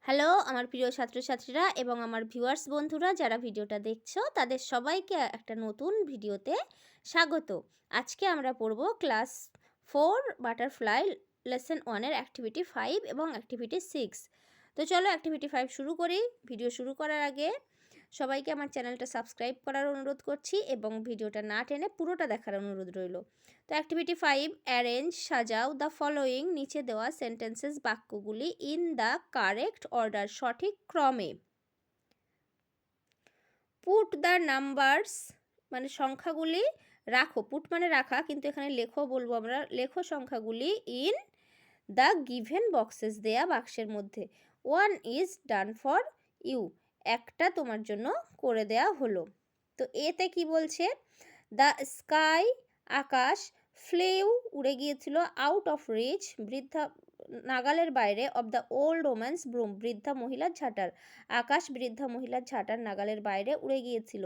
Hello আমার প্রিয় ছাত্রছাত্রীরা এবং আমার ভিউয়ার্স বন্ধুরা যারা ভিডিওটা দেখছো তাদের সবাইকে একটা নতুন ভিডিওতে স্বাগত। আজকে আমরা পড়ব ক্লাস 4 বাটারফ্লাই লেসন 1 এর অ্যাক্টিভিটি 5 এবং অ্যাক্টিভিটি 6। তো চলো অ্যাক্টিভিটি 5 শুরু করি। ভিডিও শুরু করার আগে সবাইকে আমার চ্যানেলটা সাবস্ক্রাইব করার অনুরোধ করছি এবং ভিডিওটা না টেনে পুরোটা দেখার অনুরোধ রইল। তো অ্যাক্টিভিটি 5, অ্যারেঞ্জ সাজাও দ্য ফলোয়িং, নিচে দেওয়া সেন্টেন্সেস বাক্যগুলি ইন দ্য কারেক্ট অর্ডার, সঠিক ক্রমে। পুট দ্য নাম্বারস মানে সংখ্যাগুলি রাখো, পুট মানে রাখা কিন্তু এখানে লেখো বলবো আমরা, লেখো সংখ্যাগুলি ইন দ্য গিভেন বক্সেস, দেয়া বাক্সের মধ্যে। 1 ইজ ডান ফর ইউ, একটা তোমার জন্য করে দেয়া হলো। তো এতে কি বলছে, দ্য স্কাই আকাশ, ফ্লেউ উড়ে গিয়েছিল, আউট অফ রিচ বৃদ্ধা নাগালের বাইরে, অব দ্য ওল্ড ওম্যান্স ব্রুম বৃদ্ধা মহিলার ঝাঁটার, আকাশ বৃদ্ধা মহিলার ঝাঁটার নাগালের বাইরে উড়ে গিয়েছিল।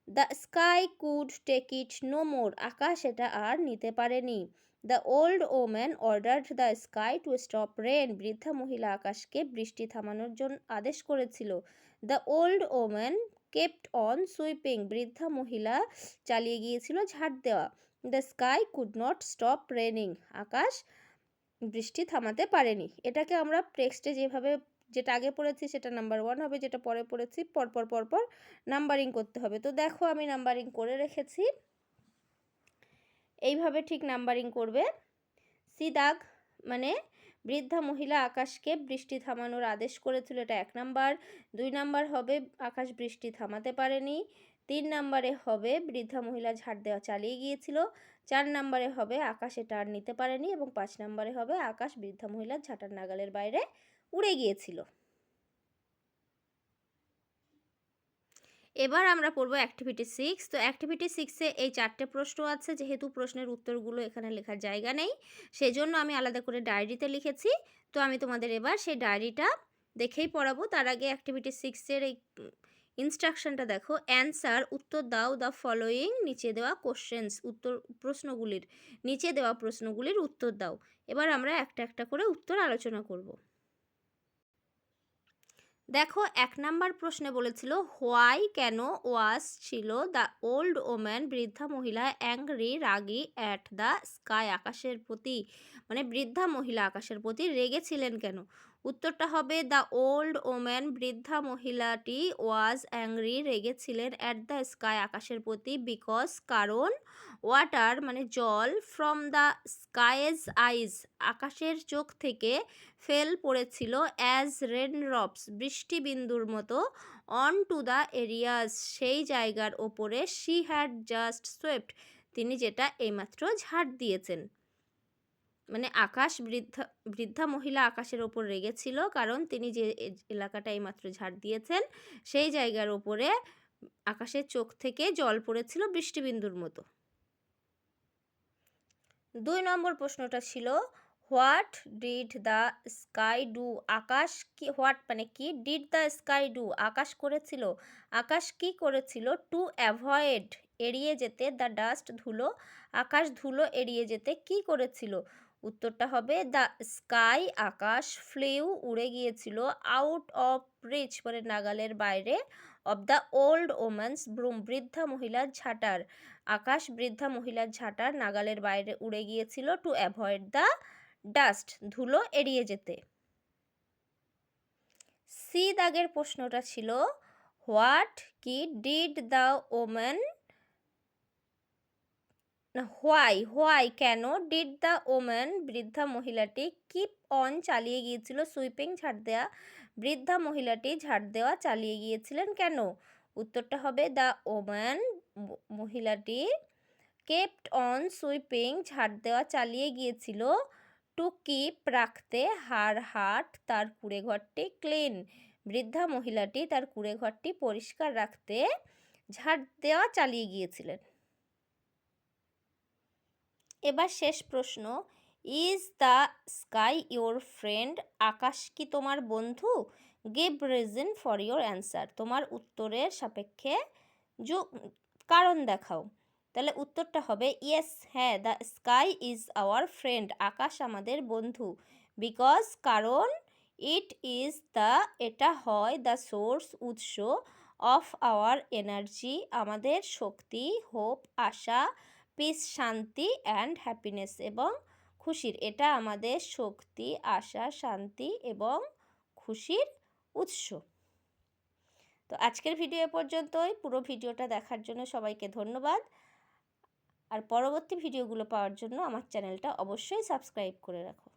The sky could take it no more, আকাশ এটা আর নিতে পারেনি। The old woman ordered the sky to stop rain, বৃদ্ধা মহিলা আকাশকে বৃষ্টি থামানোর জন্য আদেশ করেছিল। The old woman kept on sweeping, বৃদ্ধা মহিলা চালিয়ে গিয়েছিল ঝাড় দেওয়া। The sky could not stop raining, আকাশ বৃষ্টি থামাতে পারেনি। এটাকে আমরা টেক্সটে যেভাবে যেটা আগে পড়েছি সেটা নাম্বার 1 হবে, যেটা পরে পড়েছি পরপর পরপর নাম্বারিং করতে হবে। তো দেখো আমি নাম্বারিং করে রেখেছি, এইভাবে ঠিক নাম্বারিং করবে। সি দাগ মানে বৃদ্ধা মহিলা আকাশকে বৃষ্টি থামানোর আদেশ করেছিল, এটা 1 নাম্বার। 2 নাম্বার হবে আকাশ বৃষ্টি থামাতে পারেনি। 3 নাম্বারে হবে বৃদ্ধা মহিলা ঝাড় দেওয়া চালিয়ে গিয়েছিল। 4 নাম্বারে হবে আকাশ এটা আর নিতে পারেনি এবং 5 নাম্বারে হবে আকাশ বৃদ্ধা মহিলার ঝাঁটার নাগালের বাইরে উড়ে গিয়েছিল। এবার আমরা পড়বো অ্যাক্টিভিটি 6। তো অ্যাক্টিভিটি 6-এ এই 4টে প্রশ্ন আছে, যেহেতু প্রশ্নের উত্তরগুলো এখানে লেখার জায়গা নেই সেজন্য আমি আলাদা করে ডায়েরিতে লিখেছি। তো আমি তোমাদের এবার সেই ডায়েরিটা দেখেই পড়াবো। তার আগে অ্যাক্টিভিটি 6-এর এই ইনস্ট্রাকশনটা দেখো, অ্যান্সার উত্তর দাও দ্য ফলোয়িং, নিচে দেওয়া কোশ্চেন্স প্রশ্নগুলির, নিচে দেওয়া প্রশ্নগুলির উত্তর দাও। এবার আমরা একটা একটা করে উত্তর আলোচনা করব। দেখো 1 নাম্বার প্রশ্নে বলেছিল হোয়াই কেন ওয়াজ ছিল দ্য ওল্ড ওম্যান বৃদ্ধা মহিলা angry ragi at the sky আকাশের প্রতি, মানে বৃদ্ধা মহিলা আকাশের প্রতি রেগেছিলেন কেন। উত্তরটা হবে দ্য ওল্ড ওম্যান বৃদ্ধা মহিলাটি ওয়াজ অ্যাংরি রেগেছিলেন অ্যাট দ্য স্কাই আকাশের প্রতি বিকজ কারণ ওয়াটার মানে জল ফ্রম দ্য স্কাইজ আইজ আকাশের চোখ থেকে ফেল পড়েছিল অ্যাজ রেন ড্রপস বৃষ্টিবিন্দুর মতো অন টু দ্য এরিয়াস সেই জায়গার ওপরে শি হ্যাড জাস্ট সোয়েপ্ট তিনি যেটা এইমাত্র ঝাড় দিয়েছেন। মানে আকাশ বৃদ্ধা মহিলা আকাশের ওপর রেগেছিল কারণ তিনি যে এলাকাটা এইমাত্র ঝাড় দিয়েছেন সেই জায়গার ওপরে আকাশের চোখ থেকে জল পড়েছিল বৃষ্টিবিন্দুর মতো। 2 নম্বর প্রশ্নটা ছিল what did the sky do, আকাশ কি, হোয়াট মানে কি, ডিড দ্য স্কাই ডু আকাশ করেছিল, আকাশ কি করেছিল, টু অ্যাভয়েড এড়িয়ে যেতে, দ্য ডাস্ট ধুলো আকাশ ধুলো এড়িয়ে যেতে কি করেছিল। উত্তরটা হবে দ্য স্কাই আকাশ ফ্লিউ উড়ে গিয়েছিল আউট অফ রিচ মানে নাগালের বাইরে, অব দ্য ওল্ড ওম্যান্স ব্রুম বৃদ্ধা মহিলার ঝাঁটার, আকাশ বৃদ্ধা মহিলার ঝাঁটার নাগালের বাইরে উড়ে গিয়েছিল টু অ্যাভয়েড দ্য ডাস্ট ধুলো এড়িয়ে যেতে। সি দাগের প্রশ্নটা ছিল হোয়াট কি ডিড দ্য ওম্যান, হোয়াই কেন, ডিড দ্য ওম্যান বৃদ্ধা মহিলাটি কিপ অন চালিয়ে গিয়েছিল সুইপিং ঝাড় দেওয়া, বৃদ্ধা মহিলাটি ঝাড় দেওয়া চালিয়ে গিয়েছিলেন কেন। উত্তরটা হবে দ্য ওম্যান মহিলাটি কেপ্ট অন সুইপিং ঝাড় দেওয়া চালিয়ে গিয়েছিল টু কিপ রাখতে হার হাট তার কুঁড়েঘরটি ক্লিন, বৃদ্ধা মহিলাটি তার কুঁড়েঘরটি পরিষ্কার রাখতে ঝাড় দেওয়া চালিয়ে গিয়েছিলেন। এবার শেষ প্রশ্ন, is the sky your friend, আকাশ কি তোমার বন্ধু, give reason for your answer, তোমার উত্তরের সাপেক্ষে কারণ দেখাও। তাহলে উত্তরটা হবে ইয়েস হ্যাঁ, the sky is our friend আকাশ আমাদের বন্ধু, বিকজ কারণ ইট ইজ দ্য, এটা হয় দ্য সোর্স, উৎস, অফ আওয়ার এনার্জি, আমাদের শক্তি, হোপ, আশা, পিস, শান্তি, অ্যান্ড হ্যাপিনেস, এবং খুশির। এটা আমাদের শক্তি, আশা, শান্তি এবং খুশির উৎস। তো আজকের ভিডিও এ পর্যন্তই। পুরো ভিডিওটা দেখার জন্য সবাইকে ধন্যবাদ। আর পরবর্তী ভিডিওগুলো পাওয়ার জন্য আমার চ্যানেলটা অবশ্যই সাবস্ক্রাইব করে রাখো।